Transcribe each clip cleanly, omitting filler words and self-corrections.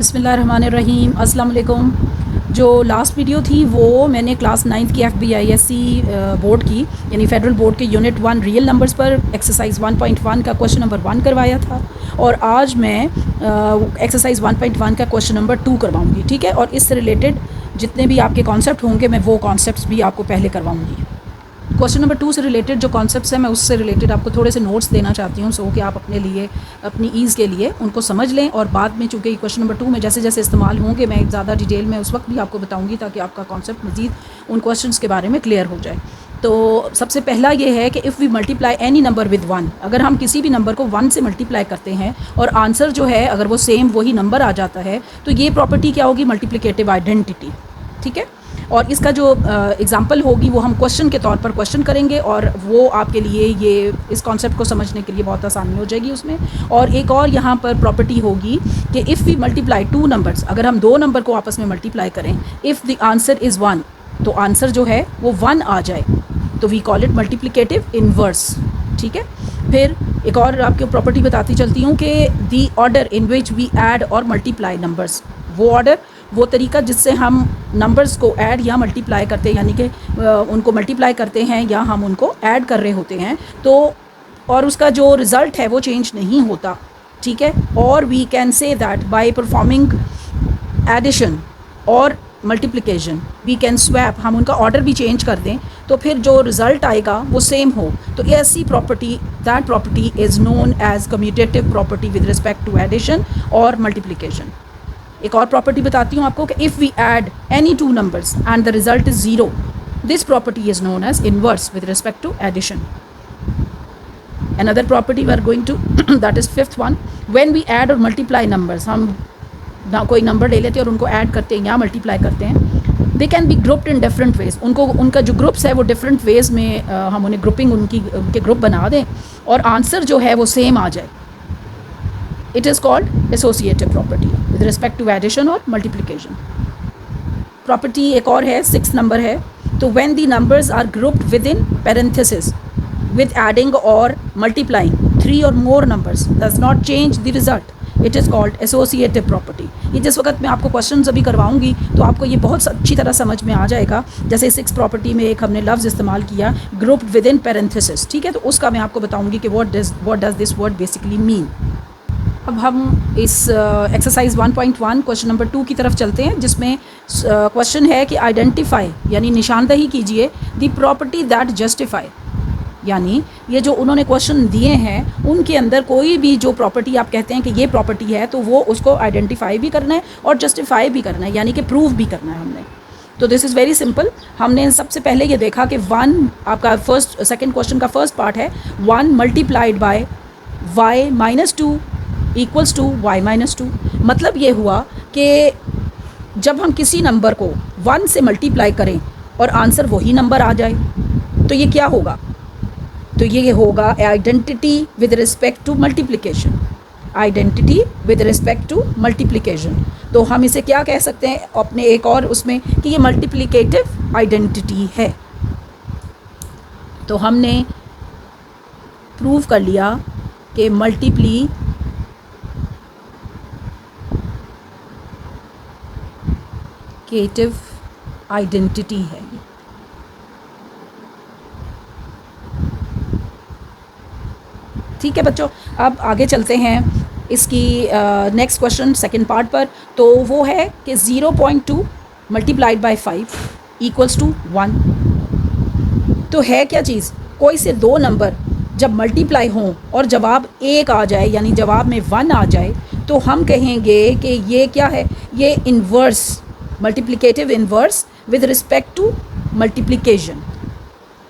बिस्मिल्लाहिर्रहमानिर्रहीम। अस्सलाम वालेकुम। जो लास्ट वीडियो थी वो मैंने क्लास 9th की FBISC बोर्ड की यानी फ़ेडरल बोर्ड के यूनिट 1 रियल नंबर्स पर एक्सरसाइज 1.1 का क्वेश्चन नंबर 1 करवाया था और आज मैं एक्सरसाइज 1.1 का क्वेश्चन नंबर 2 करवाऊँगी, ठीक है। और इससे रिलेटेड जितने भी आपके कॉन्सेप्ट होंगे मैं वो कॉन्सेप्ट्स भी आपको पहले करवाऊँगी। क्वेश्चन नंबर 2 से रिलेटेड जो कॉन्सेप्ट्स हैं मैं उससे रिलेटेड आपको थोड़े से नोट्स देना चाहती हूँ, सो कि आप अपने लिए अपनी ईज़ के लिए उनको समझ लें और बाद में चूँकि क्वेश्चन नंबर 2 में जैसे जैसे इस्तेमाल होंगे मैं ज़्यादा डिटेल में उस वक्त भी आपको बताऊँगी ताकि आपका कॉन्सेप्ट मज़ीद उन क्वेश्चंस के बारे में क्लियर हो जाए। तो सबसे पहला ये है कि if we multiply any number with 1, अगर हम किसी भी नंबर को 1 से मल्टीप्लाई करते हैं और आंसर जो है अगर वो सेम वही नंबर आ जाता है तो ये प्रॉपर्टी क्या होगी, मल्टीप्लिकेटिव आइडेंटिटी, ठीक है। और इसका जो एग्ज़ाम्पल होगी वो हम क्वेश्चन के तौर पर क्वेश्चन करेंगे और वो आपके लिए ये इस कॉन्सेप्ट को समझने के लिए बहुत आसानी हो जाएगी उसमें। और एक और यहाँ पर प्रॉपर्टी होगी कि इफ़ वी मल्टीप्लाई 2 नंबर्स, अगर हम 2 नंबर को आपस में मल्टीप्लाई करें, इफ़ द आंसर इज़ 1, तो आंसर जो है वो 1 आ जाए तो we call it multiplicative inverse, ठीक है। फिर एक और आपको प्रॉपर्टी बताती चलती हूँ कि the order in which we add और मल्टीप्लाई नंबर्स, वो ऑर्डर, वो तरीका जिससे हम नंबर्स को ऐड या मल्टीप्लाई करते हैं, यानी कि उनको मल्टीप्लाई करते हैं या हम उनको ऐड कर रहे होते हैं, तो और उसका जो रिज़ल्ट है वो चेंज नहीं होता, ठीक है। और we can say that by performing addition और मल्टीप्लिकेशन वी कैन स्वैप, हम उनका ऑर्डर भी चेंज कर दें तो फिर जो रिज़ल्ट आएगा वो सेम हो, तो ऐसी property, that property is known as commutative property with respect to addition और मल्टीप्लिकेशन। एक और प्रॉपर्टी बताती हूँ आपको कि if we add any 2 numbers and the result is 0, this property is known as inverse with respect to addition. Another property we are going to, that is 5th one, when we add और multiply numbers, हम ना कोई number ले लेते हैं और उनको add करते हैं या मल्टीप्लाई करते हैं, they can be grouped in different ways, उनको उनका जो ग्रुप्स है वो डिफरेंट वेज में हम उन्हें ग्रुपिंग उनके ग्रुप बना दें और आंसर जो है वो सेम आ जाए। It is called associative property with respect to addition और multiplication. Property एक और है, 6th नंबर है, तो when the numbers are grouped within parenthesis with adding or multiplying 3 or more numbers does not change the result, it is called associative property. ये जिस वक्त मैं आपको क्वेश्चन अभी करवाऊंगी तो आपको ये बहुत अच्छी तरह समझ में आ जाएगा। जैसे 6th प्रॉपर्टी में एक हमने लफ्ज़ इस्तेमाल किया grouped within parenthesis, ठीक है, तो उसका मैं आपको बताऊंगी कि what does this word basically mean. अब हम इस एक्सरसाइज 1.1 क्वेश्चन नंबर 2 की तरफ चलते हैं, जिसमें क्वेश्चन है कि आइडेंटिफाई यानी निशानदही कीजिए द प्रॉपर्टी दैट जस्टिफाई, यानी ये जो उन्होंने क्वेश्चन दिए हैं उनके अंदर कोई भी जो प्रॉपर्टी आप कहते हैं कि ये प्रॉपर्टी है तो वो उसको आइडेंटिफाई भी करना है और जस्टिफाई भी करना है, यानी कि प्रूव भी करना है हमने। तो दिस इज़ वेरी सिंपल। हमने सबसे पहले ये देखा कि 1 आपका सेकेंड क्वेश्चन का फर्स्ट पार्ट है 1 multiplied by y minus 2 equals to y minus 2। मतलब ये हुआ कि जब हम किसी नंबर को 1 से मल्टीप्लाई करें और आंसर वही नंबर आ जाए तो ये क्या होगा, तो ये होगा identity with respect to multiplication, identity with respect to multiplication. तो हम इसे क्या कह सकते हैं अपने एक और उसमें कि ये मल्टीप्लिकेटिव आइडेंटिटी है। तो हमने प्रूव कर लिया कि मल्टीप्लिकेटिव आइडेंटिटी है। ठीक है बच्चों, अब आगे चलते हैं इसकी नेक्स्ट क्वेश्चन सेकंड पार्ट पर। तो वो है कि 0.2 मल्टीप्लाइड बाय 5 इक्वल्स टू 1। तो है क्या चीज़, कोई से 2 नंबर जब मल्टीप्लाई हों और जवाब 1 आ जाए यानी जवाब में 1 आ जाए तो हम कहेंगे कि ये क्या है, ये inverse, multiplicative inverse with respect to multiplication,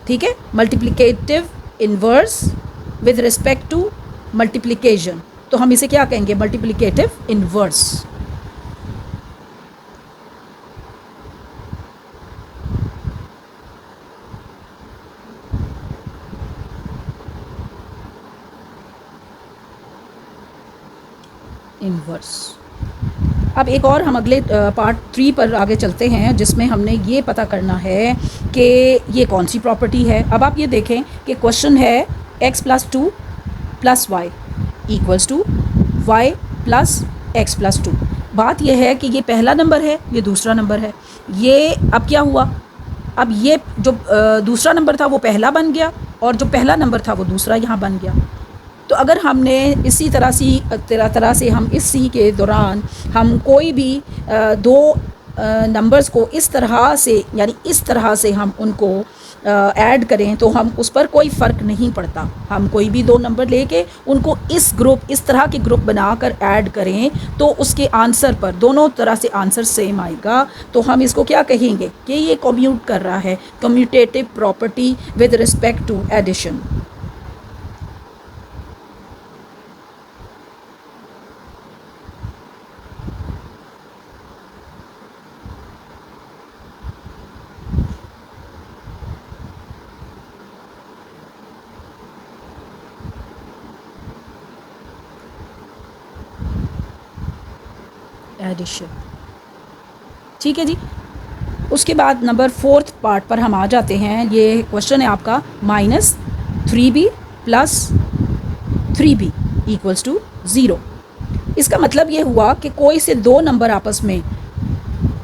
ठीक है, multiplicative inverse with respect to multiplication. तो हम इसे क्या कहेंगे, मल्टीप्लिकेटिव इन्वर्स। इन्वर्स। अब एक और हम अगले पार्ट 3 पर आगे चलते हैं, जिसमें हमने ये पता करना है कि ये कौन सी प्रॉपर्टी है। अब आप ये देखें कि क्वेश्चन है x plus 2 plus y equals to y plus x plus 2। बात यह है कि ये पहला नंबर है, ये दूसरा नंबर है। ये अब क्या हुआ, अब ये जो दूसरा नंबर था वो पहला बन गया और जो पहला नंबर था वो दूसरा यहाँ बन गया। तो अगर हमने इसी तरह से हम इसी के दौरान हम कोई भी दो नंबर्स को इस तरह से, यानी इस तरह से हम उनको ऐड करें तो हम उस पर कोई फ़र्क नहीं पड़ता। हम कोई भी दो नंबर लेके उनको इस तरह के ग्रुप बनाकर ऐड करें तो उसके आंसर पर दोनों तरह से आंसर सेम आएगा। तो हम इसको क्या कहेंगे कि ये कम्यूट कर रहा है, commutative property with respect to addition. Addition, ठीक है जी। उसके बाद नंबर 4th पार्ट पर हम आ जाते हैं। ये क्वेश्चन है आपका -3b + 3b = 0। इसका मतलब ये हुआ कि कोई से दो नंबर आपस में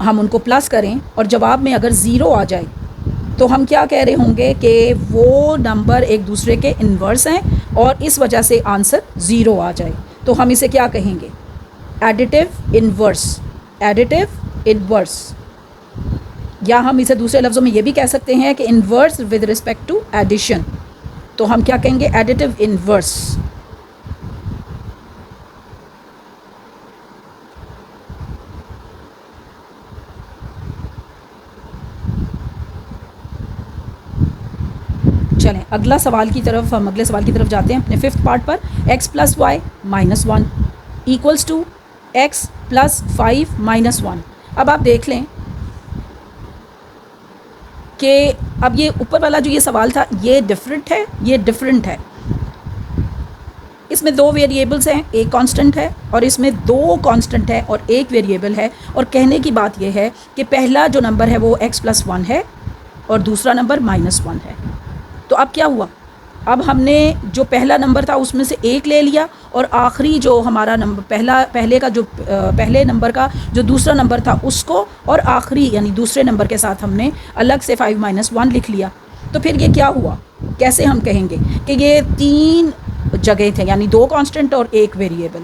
हम उनको प्लस करें और जवाब में अगर ज़ीरो आ जाए तो हम क्या कह रहे होंगे कि वो नंबर एक दूसरे के इन्वर्स हैं और इस वजह से आंसर ज़ीरो आ जाए। तो हम इसे क्या कहेंगे, एडिटिव इन्वर्स, एडिटिव इन्वर्स। या हम इसे दूसरे लफ्ज़ों में ये भी कह सकते हैं कि inverse with respect to addition. तो हम क्या कहेंगे, एडिटिव इन्वर्स। चलें अगला सवाल की तरफ, हम अगले सवाल की तरफ जाते हैं अपने 5th पार्ट पर। x + y - 1 = x + 5 - 1। अब आप देख लें कि अब ये ऊपर वाला जो ये सवाल था ये डिफरेंट है, ये डिफरेंट है। इसमें दो वेरिएबल्स हैं, एक कांस्टेंट है और इसमें दो कांस्टेंट है और एक वेरिएबल है। और कहने की बात यह है कि पहला जो नंबर है वो x + 1 है और दूसरा नंबर -1 है। तो अब क्या हुआ, अब हमने जो पहला नंबर था उसमें से एक ले लिया और आखिरी जो हमारा नंबर पहले नंबर का जो दूसरा नंबर था उसको और आखिरी यानी दूसरे नंबर के साथ हमने अलग से 5 - 1 लिख लिया। तो फिर ये क्या हुआ, कैसे हम कहेंगे कि ये तीन जगह थे, यानी दो कांस्टेंट और एक वेरिएबल,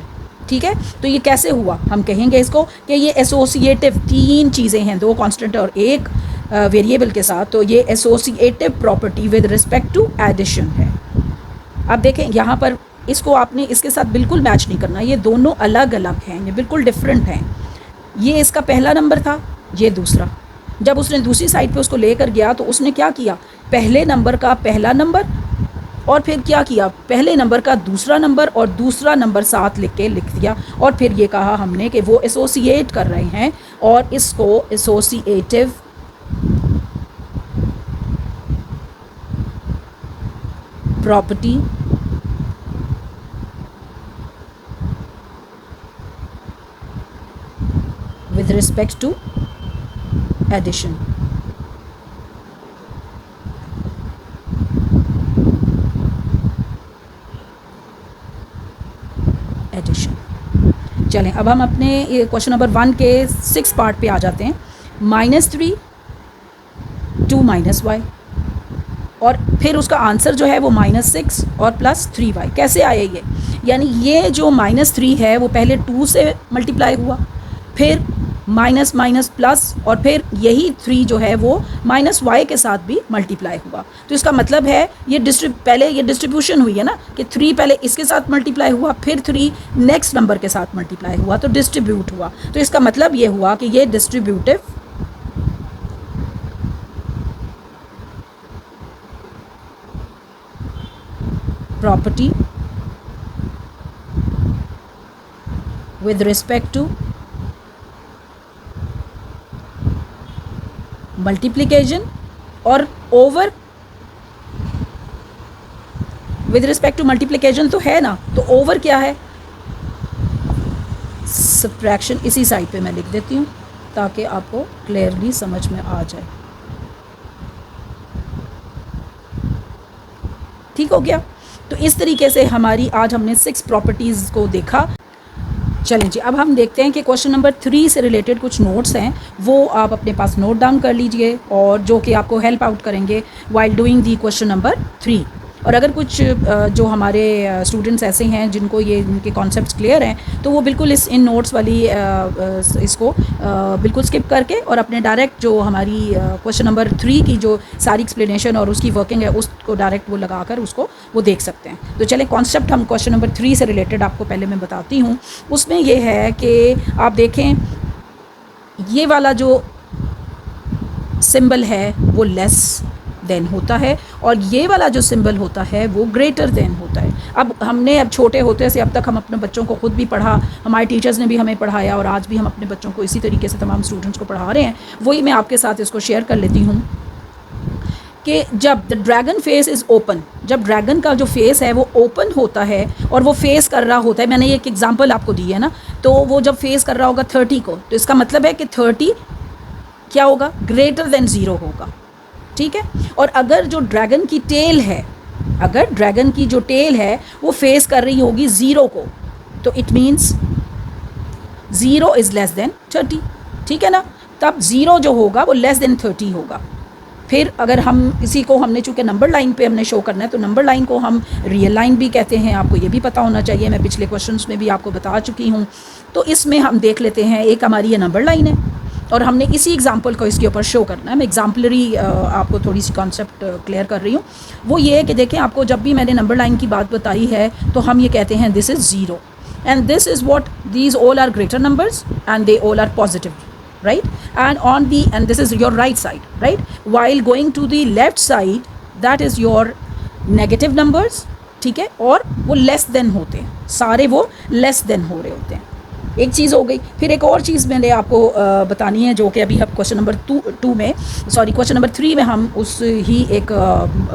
ठीक है। तो ये कैसे हुआ, हम कहेंगे इसको कि ये एसोसिएटिव तीन चीज़ें हैं, दो कांस्टेंट और एक वेरिएबल के साथ। तो ये associative property with respect to addition है। अब देखें यहाँ पर इसको आपने इसके साथ बिल्कुल मैच नहीं करना, ये दोनों अलग अलग हैं, ये बिल्कुल डिफरेंट हैं। ये इसका पहला नंबर था, ये दूसरा। जब उसने दूसरी साइड पे उसको लेकर गया तो उसने क्या किया, पहले नंबर का पहला नंबर और फिर क्या किया, पहले नंबर का दूसरा नंबर और दूसरा नंबर साथ लिख दिया। और फिर ये कहा हमने कि वो एसोसिएट कर रहे हैं और इसको associative property with respect to addition। Addition. चलें अब हम अपने क्वेश्चन नंबर 1 के 6 पार्ट पे आ जाते हैं। -3 2 - y और फिर उसका आंसर जो है वो -6 और +3y। कैसे आए ये, यानी ये जो -3 है वो पहले 2 से मल्टीप्लाई हुआ, फिर माइनस माइनस प्लस और फिर यही 3 जो है वो -y के साथ भी मल्टीप्लाई हुआ। तो इसका मतलब है ये पहले ये डिस्ट्रीब्यूशन हुई है ना, कि 3 पहले इसके साथ मल्टीप्लाई हुआ, फिर 3 नेक्स्ट नंबर के साथ मल्टीप्लाई हुआ, तो डिस्ट्रीब्यूट हुआ। तो इसका मतलब ये हुआ कि ये distributive property with respect to multiplication और over with respect to multiplication तो है ना, तो ओवर क्या है, सब्ट्रैक्शन। इसी साइड पे मैं लिख देती हूँ ताकि आपको क्लियरली समझ में आ जाए। ठीक हो गया। तो इस तरीके से हमारी आज हमने 6 प्रॉपर्टीज़ को देखा। चलें जी, अब हम देखते हैं कि क्वेश्चन नंबर 3 से रिलेटेड कुछ नोट्स हैं, वो आप अपने पास नोट डाउन कर लीजिए और जो कि आपको हेल्प आउट करेंगे while doing the question number 3। और अगर कुछ जो हमारे स्टूडेंट्स ऐसे हैं जिनको ये इनके कॉन्सेप्ट्स क्लियर हैं, तो वो बिल्कुल इन नोट्स वाली इसको बिल्कुल स्किप करके और अपने डायरेक्ट जो हमारी क्वेश्चन नंबर 3 की जो सारी एक्सप्लेनेशन और उसकी वर्किंग है उसको डायरेक्ट वो लगाकर उसको वो देख सकते हैं। तो चलें, कॉन्सेप्ट हम क्वेश्चन नंबर 3 से रिलेटेड आपको पहले मैं बताती हूँ। उसमें ये है कि आप देखें, ये वाला जो सिंबल है वो लेस देन होता है और ये वाला जो सिंबल होता है वो ग्रेटर देन होता है। अब छोटे होते से अब तक हम अपने बच्चों को खुद भी पढ़ा, हमारे टीचर्स ने भी हमें पढ़ाया और आज भी हम अपने बच्चों को इसी तरीके से तमाम स्टूडेंट्स को पढ़ा रहे हैं। वही मैं आपके साथ इसको शेयर कर लेती हूँ कि जब the dragon face is open, जब ड्रैगन का जो फेस है वो ओपन होता है और वो फेस कर रहा होता है, मैंने एक एग्जांपल आपको दी है ना, तो वो जब फेस कर रहा होगा 30 को, तो इसका मतलब है कि 30 क्या होगा, ग्रेटर देन 0 होगा। ठीक है। और अगर जो ड्रैगन की टेल है, अगर ड्रैगन की जो टेल है वो फेस कर रही होगी 0 को, तो it means 0 is less then 30। ठीक है ना, तब 0 जो होगा वो लेस देन 30 होगा। फिर अगर हम इसी को हमने चूँकि नंबर लाइन पे हमने शो करना है, तो नंबर लाइन को हम रियल लाइन भी कहते हैं, आपको ये भी पता होना चाहिए, मैं पिछले क्वेश्चंस में भी आपको बता चुकी हूँ। तो इसमें हम देख लेते हैं, एक हमारी ये नंबर लाइन है और हमने इसी एग्जाम्पल को इसके ऊपर शो करना है। मैं एग्जाम्पलरी आपको थोड़ी सी कॉन्सेप्ट क्लियर कर रही हूँ। वो ये है कि देखें, आपको जब भी मैंने नंबर लाइन की बात बताई है तो हम ये कहते हैं this is 0 and this is what, these all are greater numbers and they all are positive, right? And this is your right side, right? While going to the left side, that is your negative numbers, ठीक है, और वो less than होते हैं, सारे वो less than हो रहे होते हैं। एक चीज़ हो गई। फिर एक और चीज़ मैंने आपको बतानी है, जो कि अभी हम क्वेश्चन नंबर क्वेश्चन नंबर 3 में हम उस ही एक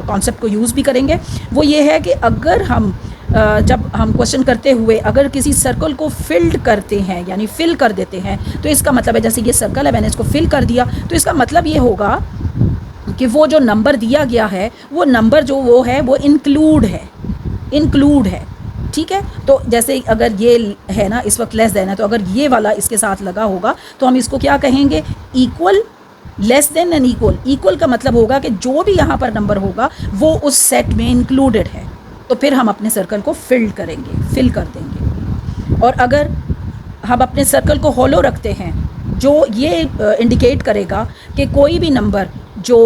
कॉन्सेप्ट को यूज़ भी करेंगे। वो ये है कि अगर हम जब हम क्वेश्चन करते हुए अगर किसी सर्कल को फिल्ड करते हैं, यानी फिल कर देते हैं, तो इसका मतलब है, जैसे ये सर्कल है, मैंने इसको फिल कर दिया, तो इसका मतलब ये होगा कि वो जो नंबर दिया गया है वो नंबर जो वो है वो इंक्लूड है। ठीक है। तो जैसे अगर ये है ना, इस वक्त लेस देन है, तो अगर ये वाला इसके साथ लगा होगा तो हम इसको क्या कहेंगे, equal, less than and equal. Equal का मतलब होगा कि जो भी यहाँ पर नंबर होगा वो उस सेट में इंक्लूडेड है, तो फिर हम अपने सर्कल को फिल कर देंगे। और अगर हम अपने सर्कल को हॉलो रखते हैं, जो ये इंडिकेट करेगा कि कोई भी नंबर जो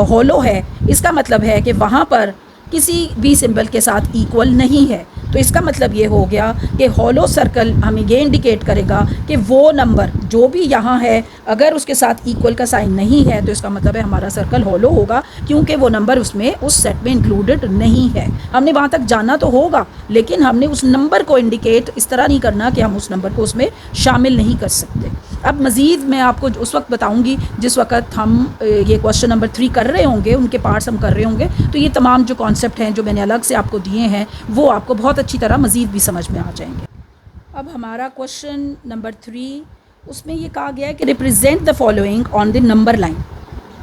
हॉलो है, इसका मतलब है कि वहाँ पर किसी भी सिंबल के साथ इक्वल नहीं है। तो इसका मतलब ये हो गया कि हॉलो सर्कल हमें ये इंडिकेट करेगा कि वो नंबर जो भी यहाँ है, अगर उसके साथ इक्वल का साइन नहीं है, तो इसका मतलब है हमारा सर्कल हॉलो होगा, क्योंकि वो नंबर उसमें उस सेट में इंक्लूडेड नहीं है। हमने वहाँ तक जाना तो होगा, लेकिन हमने उस नंबर को इंडिकेट इस तरह नहीं करना कि हम उस नंबर को उसमें शामिल नहीं कर सकते। अब मज़ीद मैं आपको उस वक्त बताऊँगी जिस वक्त हम ये क्वेश्चन नंबर 3 कर रहे होंगे, उनके पार्ट्स हम कर रहे होंगे, तो ये तमाम जो कॉन्सेप्ट हैं जो मैंने अलग से आपको दिए हैं वो आपको बहुत अच्छी तरह मज़ीद भी समझ में आ जाएंगे। अब हमारा क्वेश्चन नंबर 3, उसमें ये कहा गया है कि represent the following on the number line,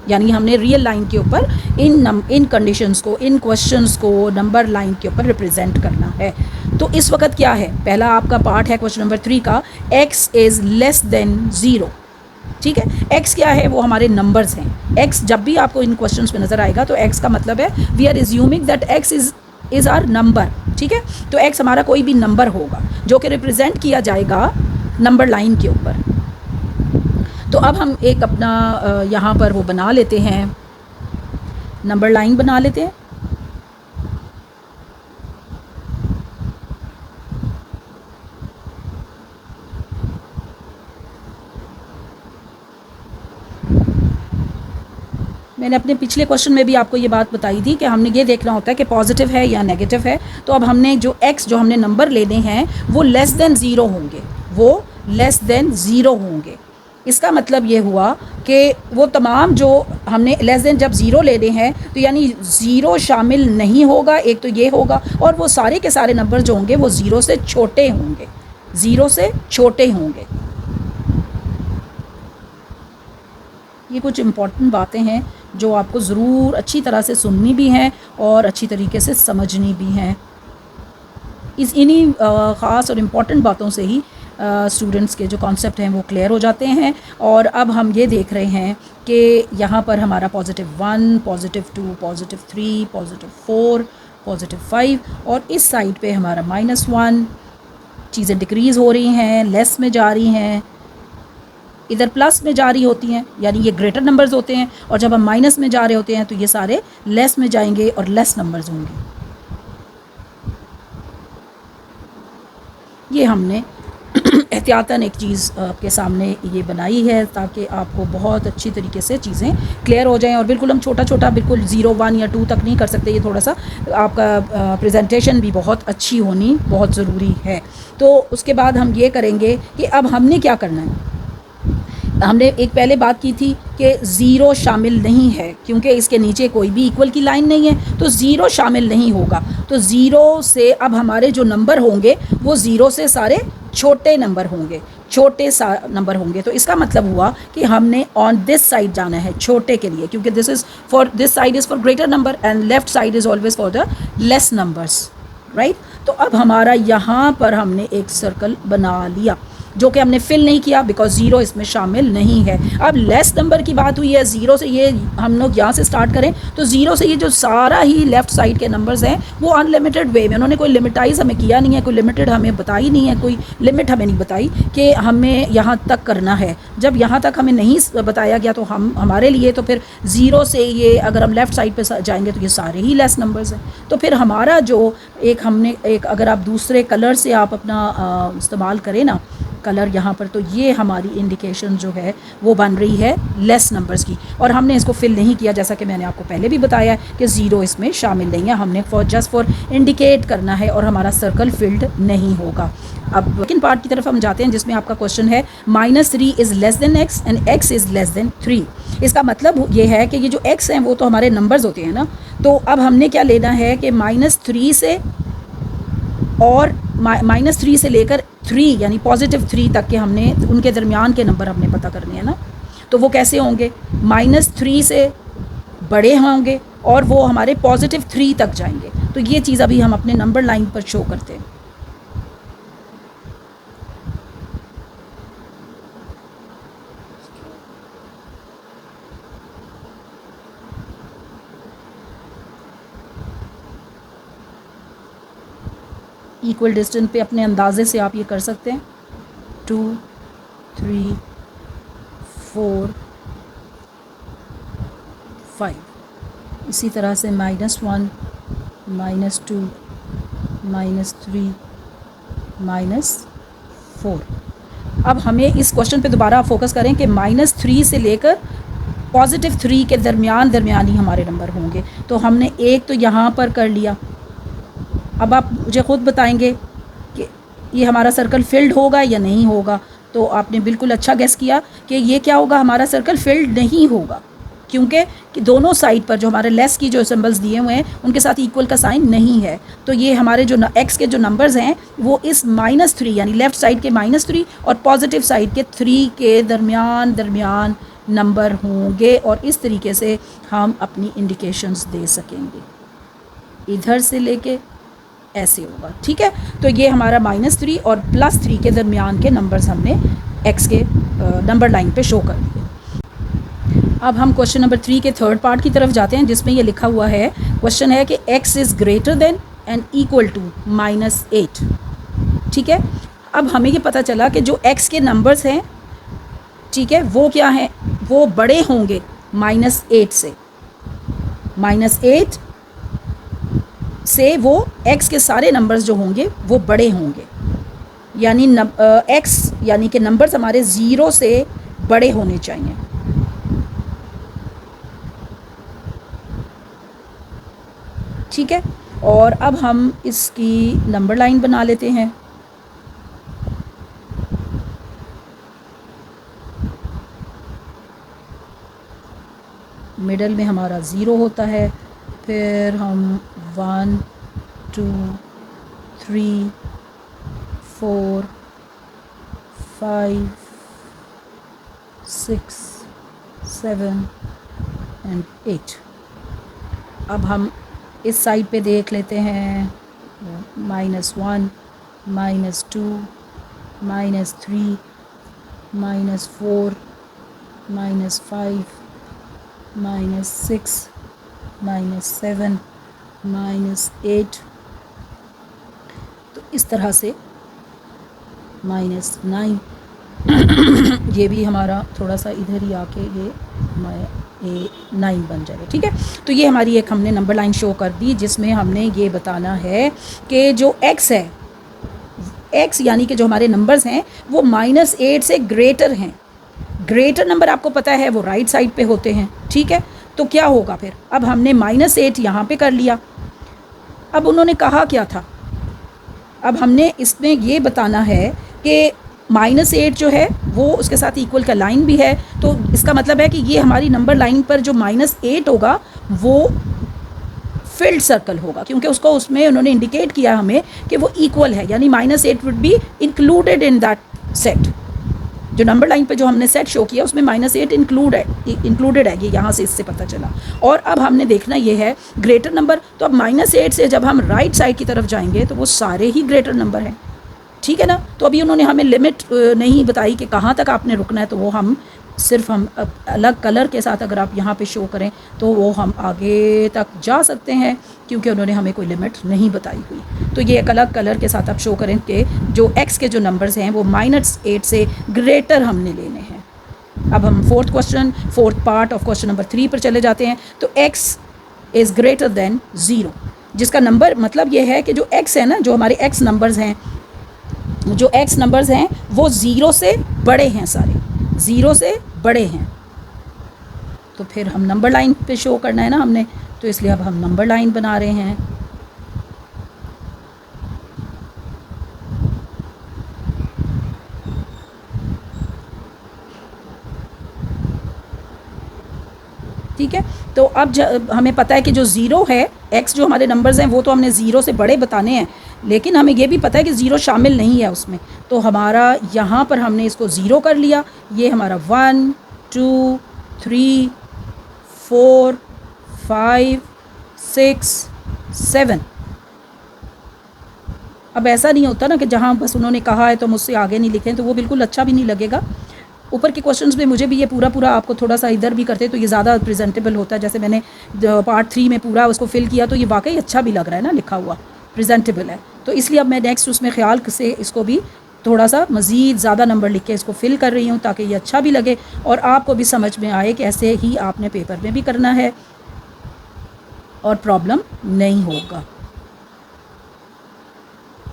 यानी हमने रियल लाइन के ऊपर इन कंडीशंस को, इन क्वेश्चंस को नंबर लाइन के ऊपर रिप्रेजेंट करना है। तो इस वक्त क्या है, पहला आपका पार्ट है क्वेश्चन नंबर 3 का, x इज़ लेस देन 0। ठीक है, x क्या है, वो हमारे नंबर्स हैं। x जब भी आपको इन क्वेश्चंस में नज़र आएगा तो x का मतलब है we are assuming that x is R number. ठीक है, तो x हमारा कोई भी नंबर होगा जो कि रिप्रेजेंट किया जाएगा नंबर लाइन के ऊपर। तो अब हम एक अपना यहाँ पर वो बना लेते हैं, नंबर लाइन बना लेते हैं। मैंने अपने पिछले क्वेश्चन में भी आपको ये बात बताई थी कि हमने ये देखना होता है कि पॉजिटिव है या नेगेटिव है। तो अब हमने जो x जो हमने नंबर लेने हैं वो लेस देन 0 होंगे, वो लेस देन 0 होंगे। इसका मतलब ये हुआ कि वो तमाम जो हमने लेस देन जब 0 लेने हैं, तो यानी 0 शामिल नहीं होगा, एक तो ये होगा, और वो सारे के सारे नंबर जो होंगे वो 0 से छोटे होंगे, 0 से छोटे होंगे। ये कुछ इम्पॉर्टेंट बातें हैं जो आपको ज़रूर अच्छी तरह से सुननी भी हैं और अच्छी तरीके से समझनी भी हैं। इस इन्हीं ख़ास और इम्पॉर्टेंट बातों से ही स्टूडेंट्स के जो कॉन्सेप्ट हैं वो क्लियर हो जाते हैं। और अब हम ये देख रहे हैं कि यहाँ पर हमारा +1, +2, +3, +4, +5 और इस साइड पे हमारा -1, चीज़ें डिक्रीज़ हो रही हैं, लेस में जा रही हैं, इधर प्लस में जा रही होती हैं, यानी ये ग्रेटर नंबर्स होते हैं, और जब हम माइनस में जा रहे होते हैं तो ये सारे लेस में जाएंगे और लेस नंबर्स होंगे। ये हमने एहतियातन एक चीज़ आपके सामने ये बनाई है ताकि आपको बहुत अच्छी तरीके से चीज़ें क्लियर हो जाएं। और बिल्कुल हम छोटा छोटा बिल्कुल 0, 1 या 2 तक नहीं कर सकते, ये थोड़ा सा आपका प्रेजेंटेशन भी बहुत अच्छी होनी बहुत ज़रूरी है। तो उसके बाद हम ये करेंगे कि अब हमने क्या करना है। हमने एक पहले बात की थी कि ज़ीरो शामिल नहीं है, क्योंकि इसके नीचे कोई भी इक्वल की लाइन नहीं है, तो ज़ीरो शामिल नहीं होगा। तो ज़ीरो से अब हमारे जो नंबर होंगे वो ज़ीरो से सारे छोटे नंबर होंगे, छोटे नंबर होंगे। तो इसका मतलब हुआ कि हमने ऑन दिस साइड जाना है छोटे के लिए, क्योंकि this side is for greater number and left side is always for the less numbers, right. तो अब हमारा यहाँ पर हमने एक सर्कल बना लिया जो कि हमने फिल नहीं किया बिकॉज ज़ीरो इसमें शामिल नहीं है। अब लेस नंबर की बात हुई है, ज़ीरो से ये हम लोग यहाँ से स्टार्ट करें तो ज़ीरो से ये जो सारा ही लेफ़्ट साइड के नंबर्स हैं वो अनलिमिटेड वे में, उन्होंने कोई लिमिटाइज़ हमें किया नहीं है, कोई लिमिटेड हमें बताई नहीं है, कोई लिमिट हमें नहीं बताई कि हमें यहाँ तक करना है। जब यहाँ तक हमें नहीं बताया गया तो हमारे लिए तो फिर ज़ीरो से ये अगर हम लेफ़्ट साइड पर जाएंगे तो ये सारे ही लेस नंबर्स हैं। तो फिर हमारा जो एक अगर आप दूसरे कलर से आप अपना इस्तेमाल करें ना कलर यहाँ पर, तो ये हमारी इंडिकेशन जो है वो बन रही है लेस नंबर्स की। और हमने इसको फिल नहीं किया, जैसा कि मैंने आपको पहले भी बताया है कि ज़ीरो इसमें शामिल नहीं है, हमने जस्ट फॉर इंडिकेट करना है और हमारा सर्कल फिल्ड नहीं होगा। अब सेकंड पार्ट की तरफ हम जाते हैं जिसमें आपका क्वेश्चन है -3 is less than x and x is less then 3। इसका मतलब ये है कि ये जो x हैं वो तो हमारे नंबर्स होते हैं ना, तो अब हमने क्या लेना है कि -3 से और -3 से लेकर 3 यानी +3 तक के हमने उनके दरमियान के नंबर हमने पता करने हैं ना। तो वो कैसे होंगे, -3 से बड़े होंगे और वो हमारे +3 तक जाएंगे। तो ये चीज़ अभी हम अपने नंबर लाइन पर शो करते हैं। इक्वल डिस्टेंस पे अपने अंदाजे से आप ये कर सकते हैं, 2, 3, 4, 5। इसी तरह से -1, -2, -3, -4। अब हमें इस क्वेश्चन पे दोबारा फोकस करें कि -3 से लेकर +3 के दरमियानी हमारे नंबर होंगे। तो हमने एक तो यहाँ पर कर लिया। अब आप मुझे ख़ुद बताएंगे कि ये हमारा सर्कल फिल्ड होगा या नहीं होगा। तो आपने बिल्कुल अच्छा गेस किया कि ये क्या होगा, हमारा सर्कल फिल्ड नहीं होगा, क्योंकि कि दोनों साइड पर जो हमारे लेस की जो सिंबल्स दिए हुए हैं उनके साथ इक्वल का साइन नहीं है। तो ये हमारे जो x के जो नंबर्स हैं वो इस -3 यानी लेफ़्ट साइड के -3 और पॉजिटिव साइड के 3 के दरमियान नंबर होंगे। और इस तरीके से हम अपनी इंडिकेशंस दे सकेंगे, इधर से लेके ऐसे होगा, ठीक है। तो ये हमारा -3 और +3 के दरमियान के नंबर्स हमने x के नंबर लाइन पे शो कर दिए। अब हम क्वेश्चन नंबर 3 के थर्ड पार्ट की तरफ जाते हैं जिसमें ये लिखा हुआ है, क्वेश्चन है कि x is greater than and equal to -8, ठीक है। अब हमें ये पता चला कि जो x के नंबर्स हैं, ठीक है, वो क्या हैं, वो बड़े होंगे -8 से। -8 से वो x के सारे नंबर्स जो होंगे वो बड़े होंगे, यानी x यानी कि नंबर्स हमारे 0 से बड़े होने चाहिए। ठीक है, और अब हम इसकी नंबर लाइन बना लेते हैं। मिडल में हमारा 0 होता है, फिर हम 1, 2, 3, 4, 5, 6, 7 एंड 8। अब हम इस साइड पे देख लेते हैं -1, -2, -3, -4, -5, -6, -7, -8। तो इस तरह से -9 ये भी हमारा थोड़ा सा इधर ही आके ये 9 बन जाएगा। ठीक है, तो ये हमारी एक हमने नंबर लाइन शो कर दी जिसमें हमने ये बताना है कि जो x है, x यानी कि जो हमारे नंबर्स हैं वो -8 से ग्रेटर हैं। ग्रेटर नंबर आपको पता है वो राइट साइड पे होते हैं। ठीक है, तो क्या होगा फिर? अब हमने -8 यहाँ पे कर लिया। अब उन्होंने कहा क्या था? अब हमने इसमें ये बताना है कि -8 जो है वो उसके साथ इक्वल का लाइन भी है, तो इसका मतलब है कि ये हमारी नंबर लाइन पर जो -8 होगा वो फिल्ड सर्कल होगा, क्योंकि उसको उसमें उन्होंने इंडिकेट किया हमें कि वो इक्वल है, यानी -8 would be included in that set. जो नंबर लाइन पे जो हमने सेट शो किया उसमें -8 इंक्लूडेड है, ये यहाँ से इससे पता चला। और अब हमने देखना ये है ग्रेटर नंबर, तो अब -8 से जब हम राइट साइड की तरफ जाएंगे तो वो सारे ही ग्रेटर नंबर हैं। ठीक है ना, तो अभी उन्होंने हमें लिमिट नहीं बताई कि कहाँ तक आपने रुकना है, तो वो हम सिर्फ हम अलग कलर के साथ अगर आप यहाँ पे शो करें तो वो हम आगे तक जा सकते हैं, क्योंकि उन्होंने हमें कोई लिमिट नहीं बताई हुई। तो ये एक अलग कलर के साथ आप शो करें कि जो x के जो नंबर्स हैं वो -8 से ग्रेटर हमने लेने हैं। अब हम fourth part of question number 3 पर चले जाते हैं। तो x इज़ ग्रेटर देन 0, जिसका नंबर मतलब ये है कि जो x है ना, जो हमारे x नंबर्स हैं, जो x नंबर्स हैं वो 0 से बड़े हैं, सारे 0 से बड़े हैं। तो फिर हम नंबर लाइन पे शो करना है ना हमने, तो इसलिए अब हम नंबर लाइन बना रहे हैं। ठीक है, तो अब हमें पता है कि जो 0 है, x जो हमारे नंबर्स हैं वो तो हमने 0 से बड़े बताने हैं, लेकिन हमें ये भी पता है कि 0 शामिल नहीं है उसमें। तो हमारा यहाँ पर हमने इसको 0 कर लिया। ये हमारा 1, 2, 3, 4, 5, 6, 7। अब ऐसा नहीं होता ना कि जहाँ बस उन्होंने कहा है तो मुझसे आगे नहीं लिखें, तो वो बिल्कुल अच्छा भी नहीं लगेगा। ऊपर के क्वेश्चंस में मुझे भी ये पूरा आपको थोड़ा सा इधर भी करते तो ये ज़्यादा प्रेजेंटेबल होता है। जैसे मैंने पार्ट 3 में पूरा उसको फिल किया तो ये वाकई अच्छा भी लग रहा है ना, लिखा हुआ प्रेजेंटेबल है। तो इसलिए अब मैं नेक्स्ट उसमें ख्याल से इसको भी थोड़ा सा मज़ीद ज़्यादा नंबर लिख के इसको फिल कर रही हूँ, ताकि ये अच्छा भी लगे और आपको भी समझ में आए कि ऐसे ही आपने पेपर में भी करना है और प्रॉब्लम नहीं होगा।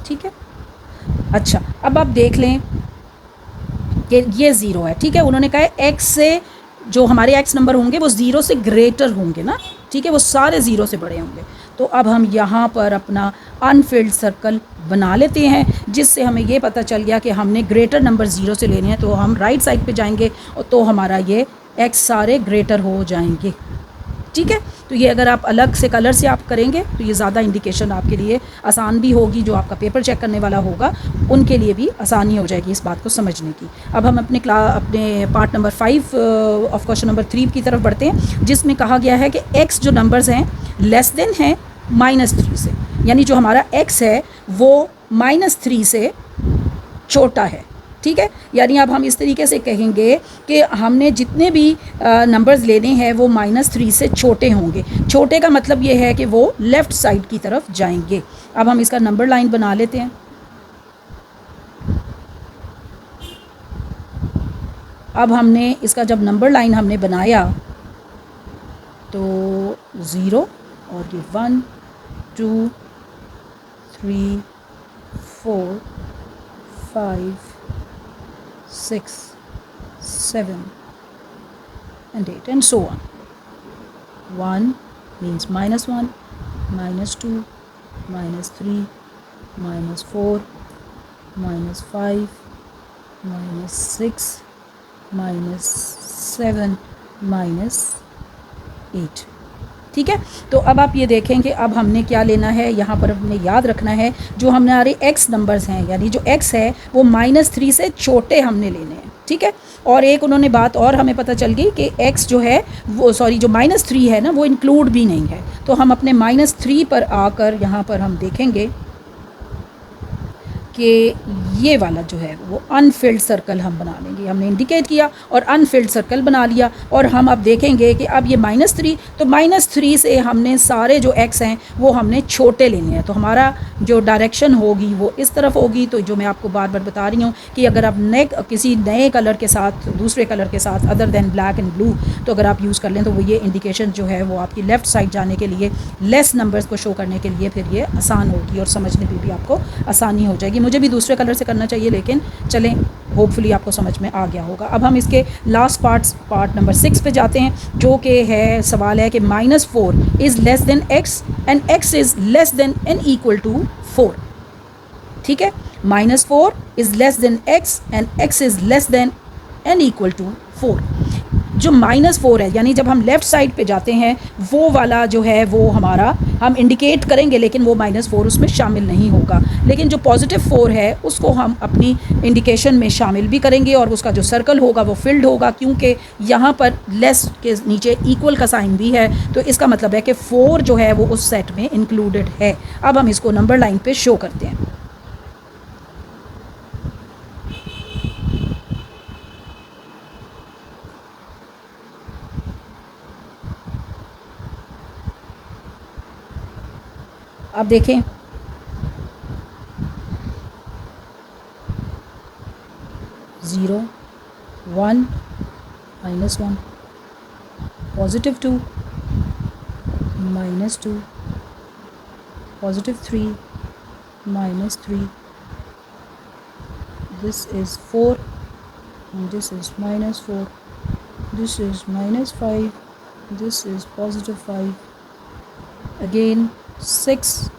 ठीक है, अच्छा अब आप देख लें कि ये 0 है। ठीक है, उन्होंने कहा है x से जो हमारे x नंबर होंगे वो 0 से ग्रेटर होंगे ना। ठीक है, वो सारे 0 से बड़े होंगे। तो अब हम यहाँ पर अपना अनफिल्ड सर्कल बना लेते हैं, जिससे हमें ये पता चल गया कि हमने ग्रेटर नंबर 0 से लेने हैं। तो हम राइट साइड पे जाएंगे और तो हमारा ये x सारे ग्रेटर हो जाएंगे। ठीक है, तो ये अगर आप अलग से कलर से आप करेंगे तो ये ज़्यादा इंडिकेशन आपके लिए आसान भी होगी, जो आपका पेपर चेक करने वाला होगा उनके लिए भी आसानी हो जाएगी इस बात को समझने की। अब हम अपने part number 5 of question number 3 की तरफ बढ़ते हैं, जिसमें कहा गया है कि x जो नंबर्स हैं लेस देन हैं -3 से, यानी जो हमारा x है वो -3 से छोटा है। ठीक है, यानी अब हम इस तरीके से कहेंगे कि हमने जितने भी नंबर्स लेने हैं वो -3 से छोटे होंगे। छोटे का मतलब ये है कि वो लेफ़्ट साइड की तरफ जाएंगे। अब हम इसका नंबर लाइन बना लेते हैं। अब हमने इसका जब नंबर लाइन हमने बनाया तो 0 और ये 1, 2, 3, 4, 5, 6, 7 and 8 and so on. 1 means -1, -2, -3, -4, -5, -6, -7, -8। ठीक है, तो अब आप ये देखें कि अब हमने क्या लेना है, यहाँ पर हमने याद रखना है जो हमारे x नंबर्स हैं, यानी जो x है वो -3 से छोटे हमने लेने हैं। ठीक है, और एक उन्होंने बात और हमें पता चल गई कि x जो है वो जो -3 है ना वो इंक्लूड भी नहीं है। तो हम अपने -3 पर आकर यहाँ पर हम देखेंगे कि ये वाला जो है वो अनफिल्ड सर्कल हम बना लेंगे। हमने इंडिकेट किया और अनफिल्ड सर्कल बना लिया, और हम अब देखेंगे कि अब ये -3, तो -3 से हमने सारे जो x हैं वो हमने छोटे लेने हैं। तो हमारा जो डायरेक्शन होगी वो इस तरफ होगी। तो जो मैं आपको बार बार बता रही हूँ कि अगर आप किसी नए कलर के साथ, दूसरे कलर के साथ other than black and blue, तो अगर आप यूज़ कर लें तो वो ये इंडिकेशन जो है वो आपकी लेफ़्ट साइड जाने के लिए, लेस नंबर्स को शो करने के लिए फिर ये आसान होगी और समझने में भी आपको आसानी हो जाएगी। मुझे भी दूसरे कलर से करना चाहिए, लेकिन चलें, होपफुली आपको समझ में आ गया होगा। अब हम इसके लास्ट पार्ट नंबर 6 पे जाते हैं, जो कि है, सवाल है कि -4 is less than x and x is less than n equal to 4। ठीक है, -4 is less than x and x is less than n equal to 4। जो -4 है, यानी जब हम लेफ़्ट साइड पे जाते हैं वो वाला जो है वो हमारा हम इंडिकेट करेंगे, लेकिन वो -4 उसमें शामिल नहीं होगा। लेकिन जो +4 है उसको हम अपनी इंडिकेशन में शामिल भी करेंगे, और उसका जो सर्कल होगा वो फिल्ड होगा, क्योंकि यहाँ पर लेस के नीचे इक्वल का साइन भी है। तो इसका मतलब है कि 4 जो है वो उस सेट में इंक्लूडेड है। अब हम इसको नंबर लाइन पे शो करते हैं। अब देखें, 0, 1, -1, +2, -2, +3, -3, this is 4, and this is -4, this is -5, this is +5, again 6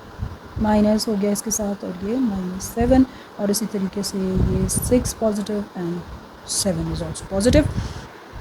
minus हो गया इसके साथ, और ये -7, और इसी तरीके से ये 6 positive and 7 is also positive.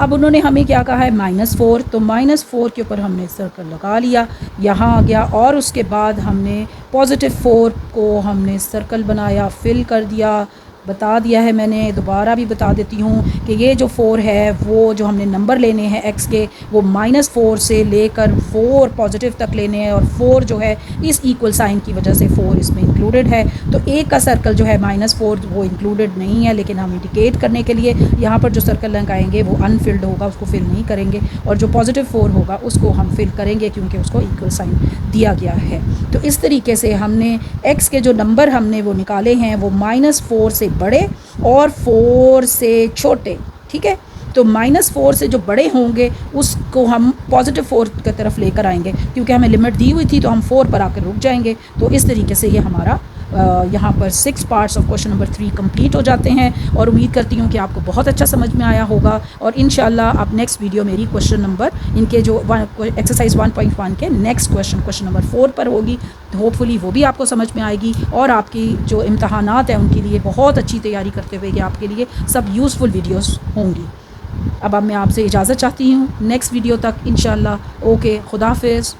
अब उन्होंने हमें क्या कहा है, -4, तो -4 के ऊपर हमने सर्कल लगा लिया, यहाँ आ गया, और उसके बाद हमने +4 को हमने सर्कल बनाया, फिल कर दिया, बता दिया है मैंने, दोबारा भी बता देती हूँ कि ये जो 4 है वो जो हमने नंबर लेने हैं x के, वो -4 से लेकर 4 पॉजिटिव तक लेने हैं, और 4 जो है इस इक्वल साइन की वजह से 4 इसमें इंक्लूडेड है। तो एक का सर्कल जो है -4 वो इंक्लूडेड नहीं है, लेकिन हम इंडिकेट करने के लिए यहाँ पर जो सर्कल लगाएंगे वो अनफिल्ड होगा, उसको फिल नहीं करेंगे, और जो +4 होगा उसको हम फिल करेंगे, क्योंकि उसको इक्वल साइन दिया गया है। तो इस तरीके से हमने x के जो नंबर हमने वो निकाले हैं वो -4 से बड़े और 4 से छोटे। ठीक है, तो -4 से जो बड़े होंगे उसको हम +4 की तरफ लेकर आएंगे, क्योंकि हमें लिमिट दी हुई थी तो हम 4 पर आकर रुक जाएंगे। तो इस तरीके से ये हमारा यहाँ पर 6 parts of question number 3 complete हो जाते हैं, और उम्मीद करती हूँ कि आपको बहुत अच्छा समझ में आया होगा। और इंशाल्लाह अब नेक्स्ट वीडियो मेरी क्वेश्चन नंबर इनके जो एक्सरसाइज 1.1 के नेक्स्ट क्वेश्चन नंबर 4 पर होगी। तो होपफुली वो भी आपको समझ में आएगी, और आपकी जो इम्तहानात हैं उनके लिए बहुत अच्छी तैयारी करते हुए कि आपके लिए सब यूज़फुल वीडियोज़ होंगी। अब मैं आपसे इजाज़त चाहती हूँ, नेक्स्ट वीडियो तक इंशाल्लाह। ओके, खुदा हाफिज़।